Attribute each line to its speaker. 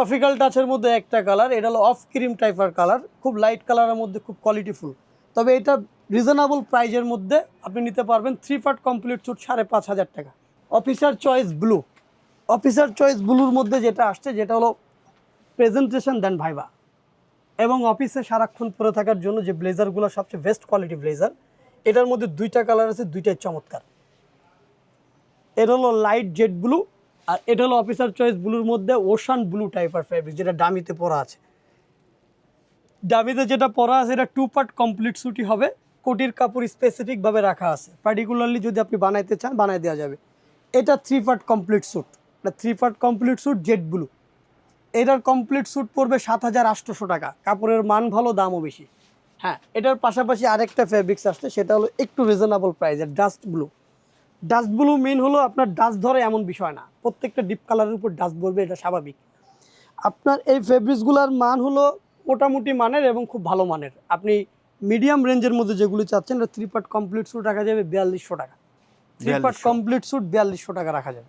Speaker 1: Topical টাচের মধ্যে একটা colour, এটা হলো অফ ক্রিম টাইপের কালার, খুব লাইট কালারের মধ্যে, খুব কোয়ালিটিফুল। তবে এটা রিজনেবল প্রাইজের মধ্যে আপনি নিতে পারবেন। 3 পার্ট কমপ্লিট স্যুট 5,500 টাকা। Officer choice blue, officer choice ব্লুর মধ্যে যেটা আসছে, যেটা হলো প্রেজেন্টেশন দেন ভাইবা, এবং অফিসে সারাক্ষণ পরে থাকার জন্য যে ব্লেজারগুলো সবচেয়ে বেস্ট কোয়ালিটি ব্লেজার, এটার মধ্যে 2টা কালার আছে, 2টাই চমৎকার। এটা হলো লাইট জেড ব্লু, আর এটা হলো অফিসার চয়েস ব্লুর মধ্যে ওশান ব্লু টাইপের ফেব্রিক, যেটা ডামিতে পরা আছে। ডামিতে যেটা পরা আছে এটা 2 পার্ট কমপ্লিট স্যুটই হবে। কোটির কাপড় স্পেসিফিকভাবে রাখা আছে, পার্টিকুলারলি যদি আপনি বানাইতে চান বানাই দেওয়া যাবে। এটা 3 পার্ট কমপ্লিট স্যুট, এটা 3 part complete sweet Z blue. এটার কমপ্লিট স্যুট পড়বে 7,800 টাকা। কাপড়ের মান ভালো, দামও বেশি। হ্যাঁ, এটার পাশাপাশি আরেকটা ফেব্রিক্স আসছে, সেটা হলো একটু রিজনেবল প্রাইসের dust blue. Dust blue main হলো আপনার ডাস্ট ধরে এমন বিষয় না, প্রত্যেকটা ডিপ কালারের উপর ডাস্ট পড়বে, এটা স্বাভাবিক। আপনার এই ফেব্রিক্সগুলোর মান হলো মোটামুটি মানের এবং খুব ভালো মানের। আপনি মিডিয়াম রেঞ্জের মধ্যে যেগুলি চাচ্ছেন, এটা 3 পার্ট কমপ্লিট স্যুট রাখা যাবে 4,200 টাকা। 3 পার্ট কমপ্লিট স্যুট 4,200 টাকা রাখা যাবে।